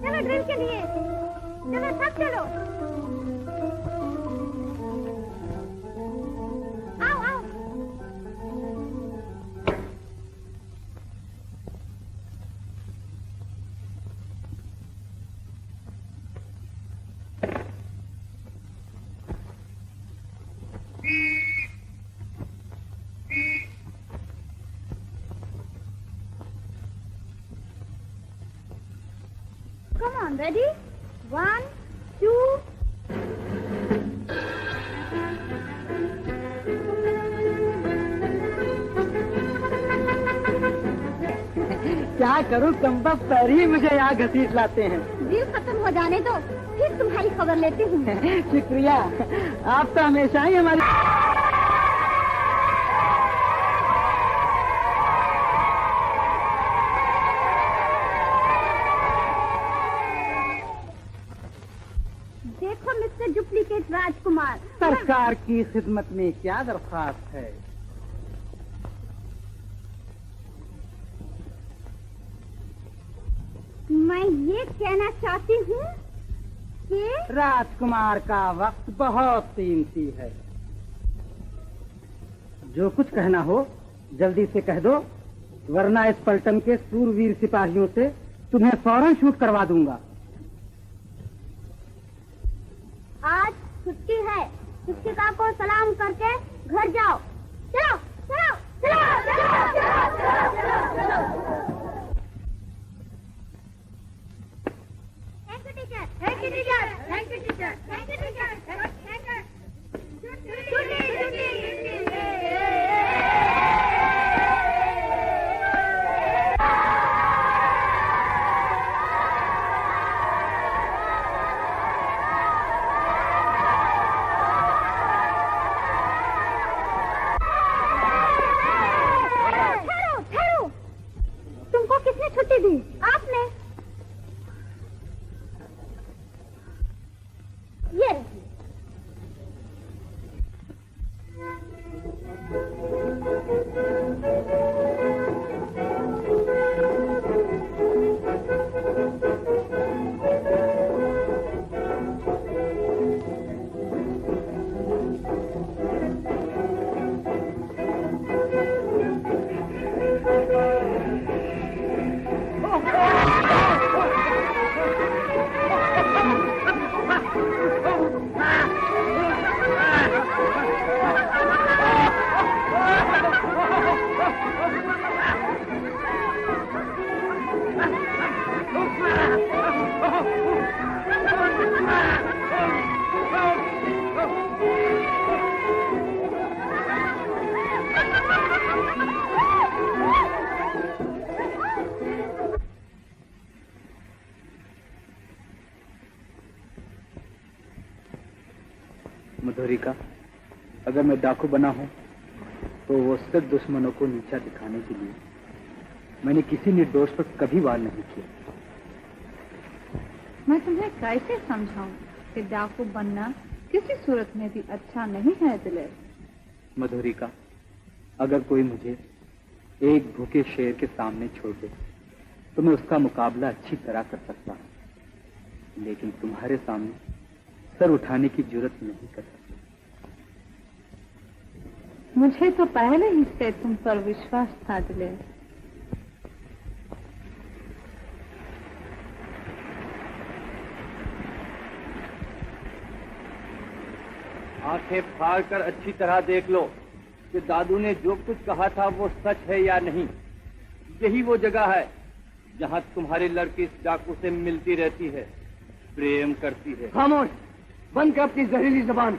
चलो ड्रिल के लिए, चलो सब चलो। आओ आओ। Come on, ready? 1, 2. क्या करूं, कंबा पैर ही मुझे यहाँ घसीट लाते हैं। ड्रिल खत्म हो जाने दो, फिर तुम्हारी खबर लेती हूँ। शुक्रिया, आप तो हमेशा ही हमारी। देखो मिस्टर डुप्लीकेट राजकुमार, सरकार की खिदमत में क्या दरख्वास्त है? मैं ये कहना चाहती हूँ कि राजकुमार का वक्त बहुत कीमती है। जो कुछ कहना हो जल्दी से कह दो, वरना इस पलटन के सूरवीर सिपाहियों से तुम्हें फौरन शूट करवा दूंगा। आज छुट्टी है, शिक्षिका को सलाम करके घर जाओ। चलो चलो चलो चलो चलो चलो चलो। Thank you teacher, thank you teacher, thank you teacher, thank you teacher, thank you. छुट्टी छुट्टी। किसने छुट्टी दी? आपने। ये रही। मधुरिका, अगर मैं डाकू बना हूं तो वो सिर्फ दुश्मनों को नीचा दिखाने के लिए। मैंने किसी निर्दोष पर कभी वार नहीं किया। मैं तुम्हें कैसे समझाऊं कि डाकू बनना किसी सूरत में भी अच्छा नहीं है दिलेर। मधुरिका, अगर कोई मुझे एक भूखे शेर के सामने छोड़ दे तो मैं उसका मुकाबला अच्छी तरह कर सकता हूं, लेकिन तुम्हारे सामने सर उठाने की जरूरत नहीं कर सकती। मुझे तो पहले ही से तुम पर विश्वास था दिलेर। आंखें फाड़ कर अच्छी तरह देख लो कि दादू ने जो कुछ कहा था वो सच है या नहीं। यही वो जगह है जहां तुम्हारी लड़की इस डाकू से मिलती रहती है, प्रेम करती है। खामोश, बंद कर अपनी जहरीली जबान।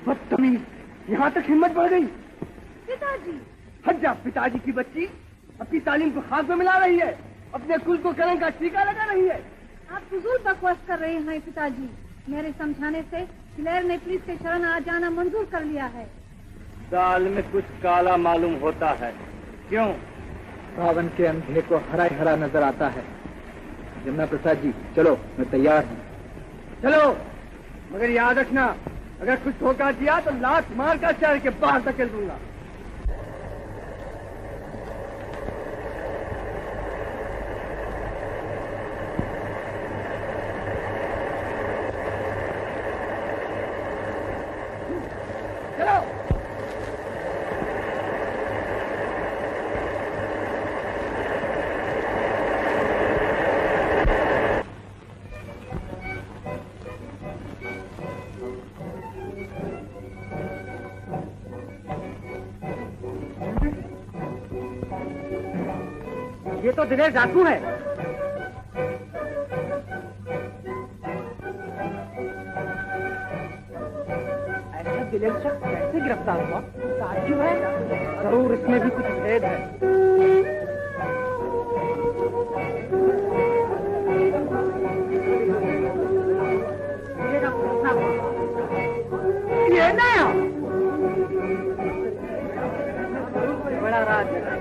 बदतमीज, यहाँ तक हिम्मत बढ़ गई। पिताजी। हट जा, पिताजी की बच्ची अपनी तालीम को खाक में मिला रही है, अपने कुल को कलंक का टीका लगा रही है। आप फजूल बकवास कर रहे हैं पिताजी। मेरे समझाने से दिलेर ने पुलिस के शरण आ जाना मंजूर कर लिया है। दाल में कुछ काला मालूम होता है। क्यों? सावन के अंधे को हरा हरा नजर आता है। यमुना प्रसाद जी, चलो, मैं तैयार हूँ। चलो, मगर याद रखना, अगर कुछ धोखा दिया तो लात मार कर शहर के बाहर धकेल दूंगा। ये तो दिलेर डाकू है। ऐसा दिलेर शख्स कैसे गिरफ्तार हुआ? ताज्जुब है, जरूर इसमें भी कुछ भेद है। ये नया बड़ा राज है।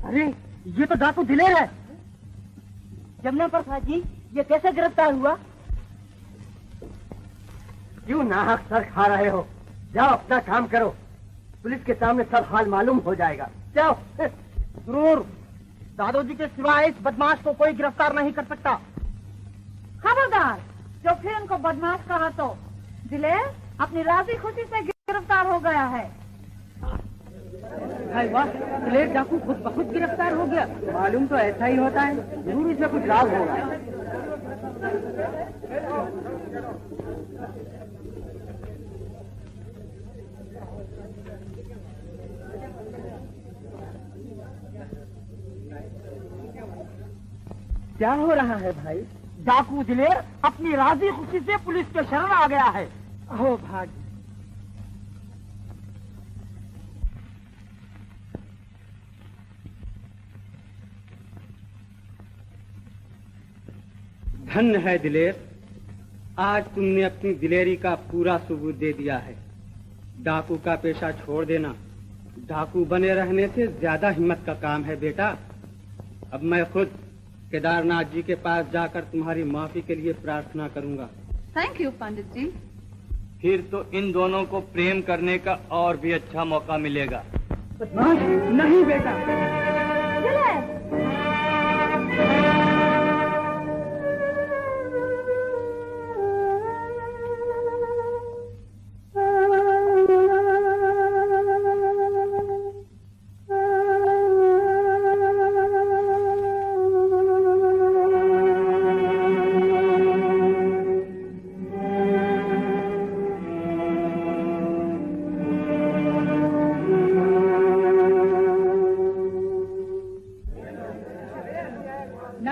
अरे ये तो डाकू दिलेर है। जमुना प्रसाद जी, ये कैसे गिरफ्तार हुआ? क्यों नाहक सर खा रहे हो? जाओ अपना काम करो, पुलिस के सामने सब हाल मालूम हो जाएगा। जाओ। जरूर, दादोजी के सिवाय इस बदमाश को कोई गिरफ्तार नहीं कर सकता। खबरदार, जो फिर उनको बदमाश कहा तो दिलेर अपनी राजी खुशी से गिरफ्तार हो गया है। वाह, दिलेर डाकू खुद ब खुद गिरफ्तार हो गया। मालूम तो ऐसा ही होता है, जरूर इसमें कुछ राज होगा। क्या हो रहा है भाई? डाकू दिलेर अपनी राजी खुशी से पुलिस के शरण आ गया है। हो भाग्य। धन्य है दिलेर, आज तुमने अपनी दिलेरी का पूरा सबूत दे दिया है। डाकू का पेशा छोड़ देना डाकू बने रहने से ज्यादा हिम्मत का काम है बेटा। अब मैं खुद केदारनाथ जी के पास जाकर तुम्हारी माफी के लिए प्रार्थना करूंगा। थैंक यू पंडित जी। फिर तो इन दोनों को प्रेम करने का और भी अच्छा मौका मिलेगा। नहीं बेटा।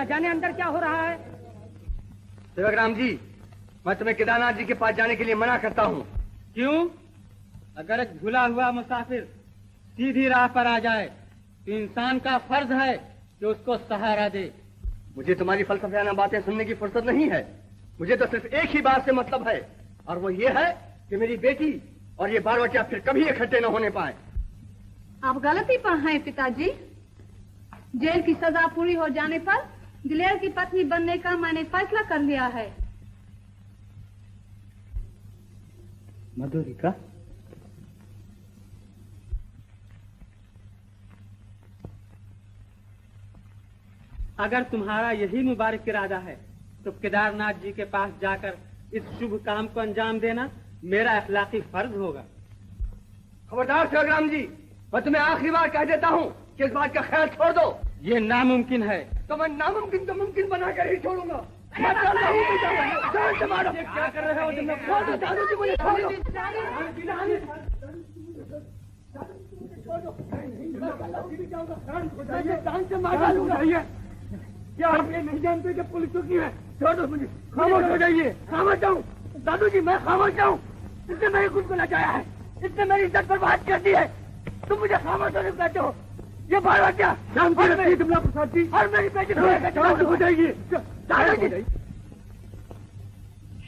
जाने अंदर क्या हो रहा है? सेवक राम जी, मैं तुम्हें केदारनाथ जी के पास जाने के लिए मना करता हूँ। क्यों? अगर एक भूला हुआ मुसाफिर सीधी राह पर आ जाए तो इंसान का फर्ज है कि उसको सहारा दे। मुझे तुम्हारी फलसफियाना बातें सुनने की फुर्सत नहीं है। मुझे तो सिर्फ एक ही बात से मतलब है, और वो ये है कि मेरी बेटी और ये बारवटिया फिर कभी इकट्ठे न होने पाए। आप गलती पर हैं पिताजी। जेल की सजा पूरी हो जाने पर दिलेर की पत्नी बनने का मैंने फैसला कर लिया है। मधुरिका, अगर तुम्हारा यही मुबारक इरादा है तो केदारनाथ जी के पास जाकर इस शुभ काम को अंजाम देना मेरा अखलाकी फर्ज होगा। खबरदार सेवक राम जी, मैं तुम्हें आखिरी बार कह देता हूँ कि इस बात का ख्याल छोड़ दो। ये नामुमकिन है। तो मैं नामुमकिन को मुमकिन बनाकर ही छोड़ूंगा। मैं चलता हूँ। जान से मारो। क्या कर रहे हो तुम लोग? छोड़ दो दादू जी, मुझे छोड़ दो। जान से मार डालूंगा। क्या आप ये नहीं जानते कि पुलिस चुकी है? छोड़ दो मुझे। खामोश हो जाइए। खामोश हूँ दादू जी, मैं खामोश हूँ। इसने मेरी खुद को नचाया है, इसने मेरी इज्जत बर्बाद कर दी है। तुम मुझे खामोश होने कहते हो? ये बार क्या शांति रखिए तुमला प्रसाद जी, और मेरी बेटी हो जाइए।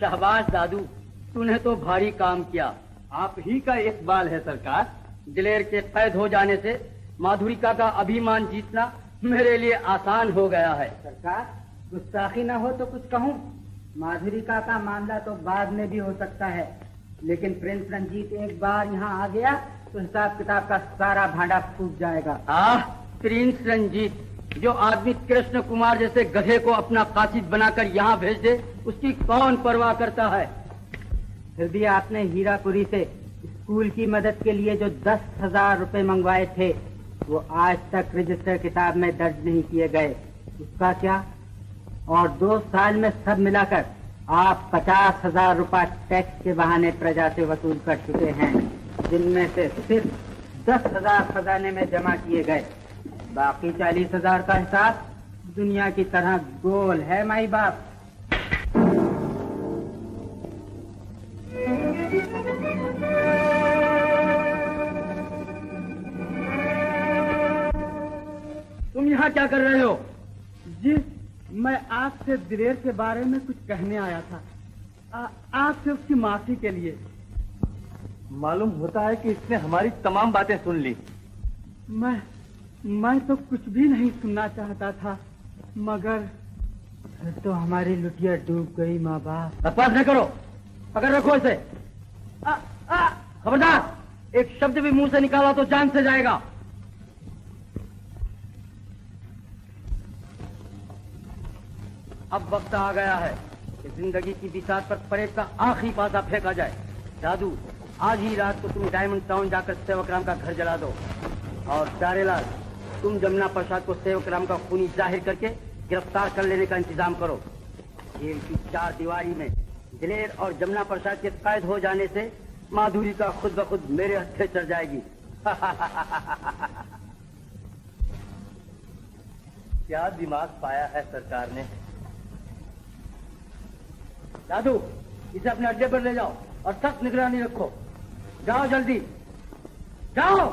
शाबाश दादू, तूने तो भारी काम किया। आप ही का इकबाल है सरकार। दिलेर के कैद हो जाने से माधुरिका का अभिमान जीतना मेरे लिए आसान हो गया है। सरकार, गुस्ताखी न हो तो कुछ कहूँ। माधुरिका का मामला तो बाद में भी हो सकता है, लेकिन प्रिंस रंजीत एक बार यहाँ आ गया तो हिसाब किताब का सारा भांडा फूट जाएगा। प्रिंस रंजीत, जो आदमी कृष्ण कुमार जैसे गधे को अपना कासिद बनाकर यहाँ भेज दे, उसकी कौन परवाह करता है। फिर भी आपने हीरापुरी से स्कूल की मदद के लिए जो 10,000 रुपए मंगवाए थे, वो आज तक रजिस्टर किताब में दर्ज नहीं किए गए। उसका क्या? और 2 साल में सब मिलाकर आप 50,000 रुपया टैक्स के बहाने प्रजा से वसूल कर चुके हैं, जिनमें से सिर्फ 10,000 खजाने में जमा किए गए। बाकी 40,000 का हिसाब दुनिया की तरह गोल है माई बाप। तुम यहाँ क्या कर रहे हो? जी, मैं आपसे दिलेर के बारे में कुछ कहने आया था, आपसे उसकी माफी के लिए। मालूम होता है कि इसने हमारी तमाम बातें सुन ली। मैं तो कुछ भी नहीं सुनना चाहता था, मगर तो हमारी लुटिया डूब गई माँ बाप। बकवास न करो, पकड़ रखो इसे। खबरदार, एक शब्द भी मुंह से निकाला तो जान से जाएगा। अब वक्त आ गया है कि जिंदगी की बिसात पर परेड का आखिरी पासा फेंका जाए। दादू, आज ही रात को तुम डायमंड टाउन जाकर सेवकराम का घर जला दो, और चारेलाल, तुम जमुना प्रसाद को सेवकराम का खूनी जाहिर करके गिरफ्तार कर लेने का इंतजाम करो। जेल की 4 दीवारी में दिलेर और जमुना प्रसाद के कैद हो जाने से माधुरी का खुद ब खुद मेरे हत्थे चढ़ जाएगी। क्या दिमाग पाया है सरकार ने। दादू, इसे अपने अड्डे पर ले जाओ और सख्त निगरानी रखो। जाओ जल्दी, जाओ।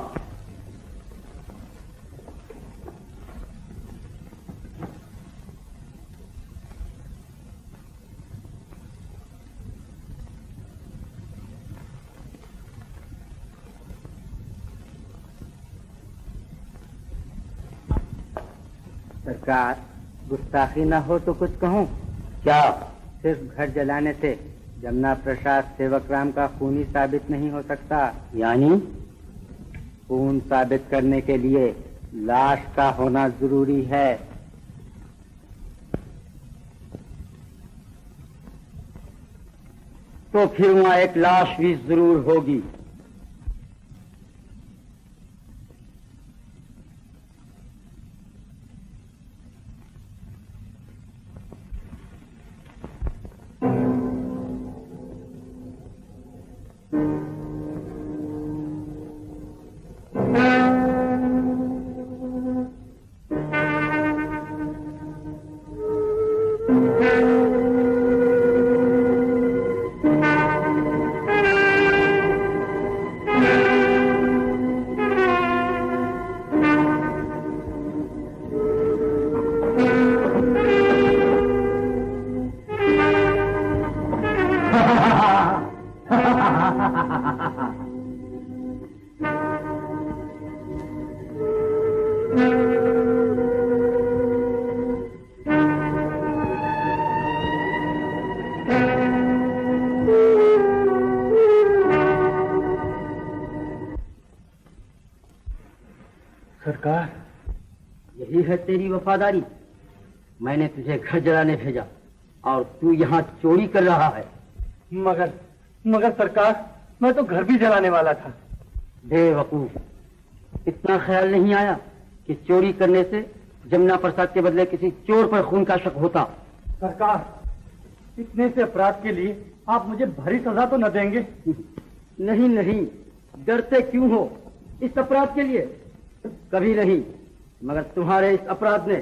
सरकार, गुस्ताखी न हो तो कुछ कहूँ। क्या? सिर्फ घर जलाने से जमुना प्रसाद सेवकराम का खूनी साबित नहीं हो सकता। यानी? खून साबित करने के लिए लाश का होना जरूरी है। तो फिर वहां एक लाश भी जरूर होगी। सरकार, यही है तेरी वफादारी। मैंने तुझे घर जलाने भेजा और तू यहाँ चोरी कर रहा है। मगर सरकार, मैं तो घर भी जलाने वाला था। बेवकूफ, इतना ख्याल नहीं आया कि चोरी करने से जमुना प्रसाद के बदले किसी चोर पर खून का शक होता। सरकार, इतने से अपराध के लिए आप मुझे भारी सजा तो न देंगे? नहीं नहीं, डरते क्यों हो इस अपराध के लिए? कभी नहीं, मगर तुम्हारे इस अपराध ने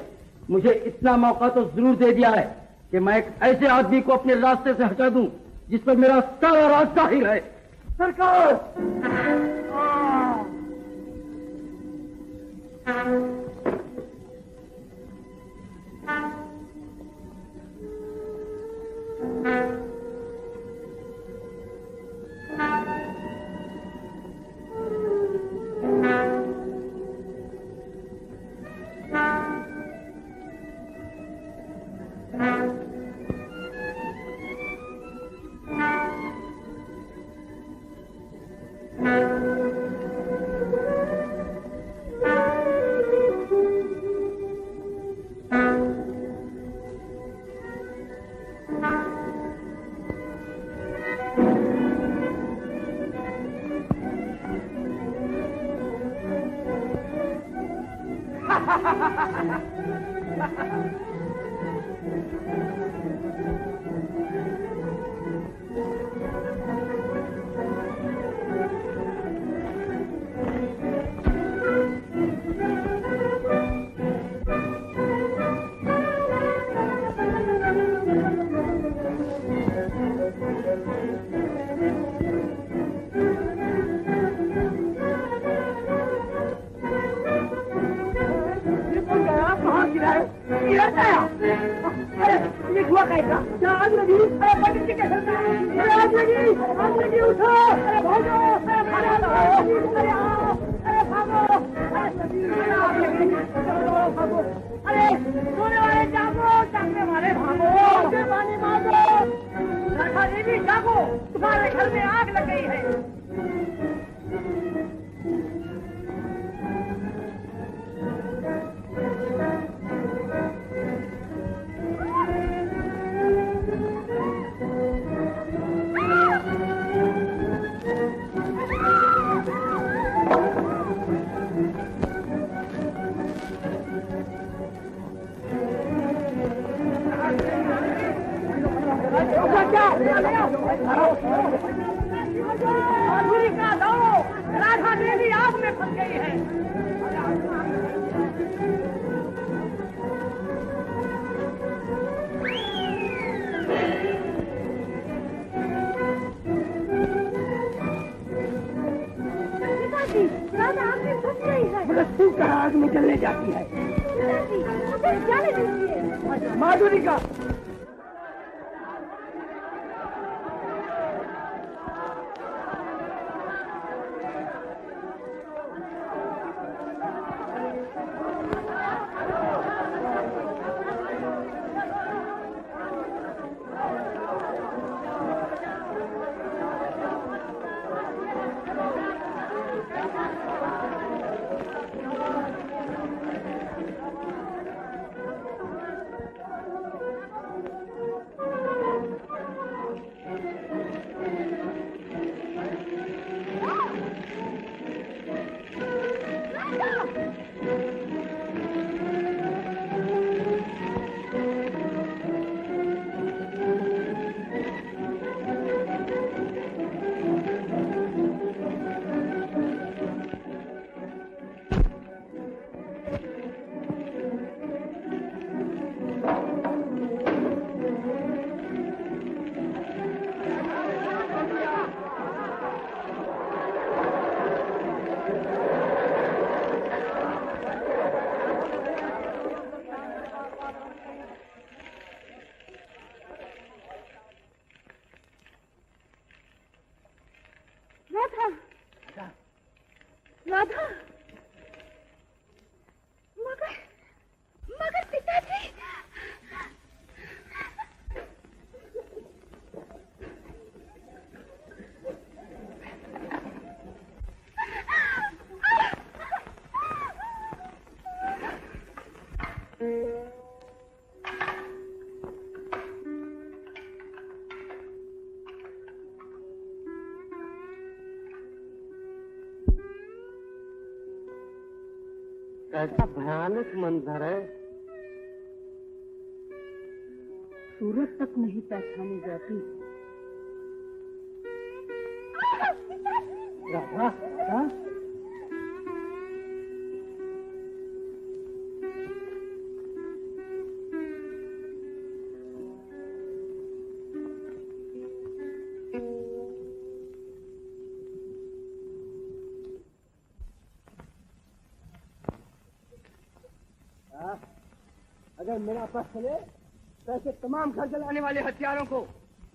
मुझे इतना मौका तो जरूर दे दिया है कि मैं एक ऐसे आदमी को अपने रास्ते से हटा दूं जिस पर मेरा सारा राज जाहिर है। सरकार! ये हुआ कैसा? आग लगी! अरे पंडित जी कैसे? अरे आग लगी! आग लगी! उठो! अरे भागो! अरे भागो! अरे आओ! अरे भागो! अरे आग लगी! चलो भागो! अरे सोने वाले जागो! जागने वाले भागो! पानी मांगो! लड़का देवी जागो! तुम्हारे घर में आग लग गई है। माधुरी का दो, राधा देवी आग में फंस गई है। पिताजी, राधा आग में फंस गई है। मगर तू कहाँ आग में जलने जाती है? पिताजी, उसे जाने दीजिए। माधुरी का राधा, मगर पिताजी। कैसा भयानक मंजर है। सूरत तक नहीं पहचानी जाती। राधा, राधा? अगर मेरा पास चले तो ऐसे तमाम घर जलाने वाले हथियारों को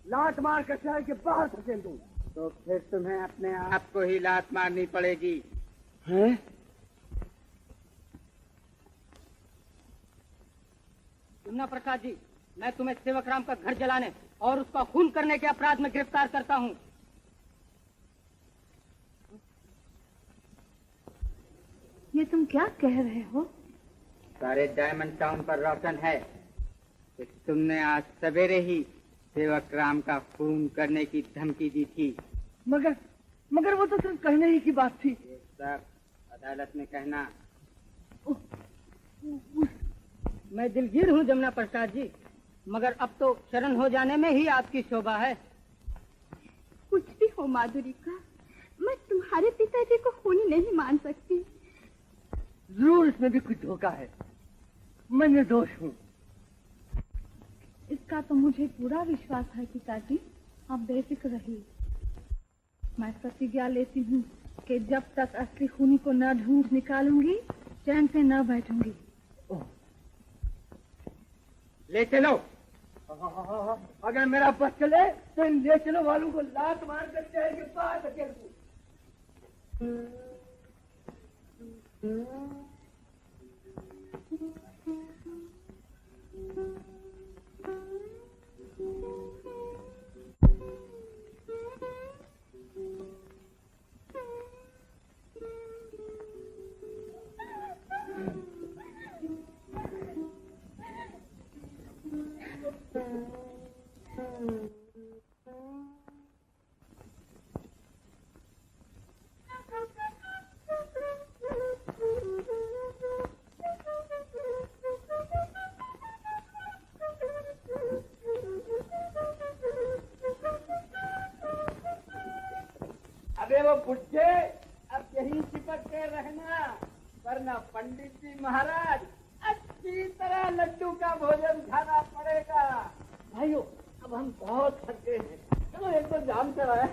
लात मार कर शहर के बाहर धकेल दूं। तो फिर तुम्हें अपने आप को ही लात मारनी पड़ेगी। हैं? सुनना प्रकाश जी, मैं तुम्हें सेवक राम का घर जलाने और उसका खून करने के अपराध में गिरफ्तार करता हूँ। ये तुम क्या कह रहे हो? सारे डायमंड टाउन पर रोशन है कि तुमने आज सवेरे ही सेवक राम का खून करने की धमकी दी थी। मगर वो तो सिर्फ कहने ही की बात थी। ये सब अदालत में कहना। उस मैं दिलगीर हूँ जमुना प्रसाद जी, मगर अब तो शरण हो जाने में ही आपकी शोभा है। कुछ भी हो माधुरी का, मैं तुम्हारे पिताजी को खूनी नहीं मान सकती। जरूर इसमें भी कुछ धोखा है। मैं निर्दोष हूँ। इसका तो मुझे पूरा विश्वास है पिताजी, आप बेफिक्र रहिए। मैं प्रतिज्ञा लेती हूँ कि जब तक असली खूनी को न ढूंढ निकालूंगी, चैन से न बैठूंगी। ले चलो। अगर मेरा बस चले तो इन ले चलो वालों को लात मार कर चेहरे के पास धकेल दूं। अबे वो बुढ़े, अब यही चिपक के रहना, वरना पंडित जी महाराज अच्छी तरह लड्डू का भोजन खाना पड़ेगा। भाइयों, अब हम बहुत थके हैं, चलो एक तो जाम चलाए।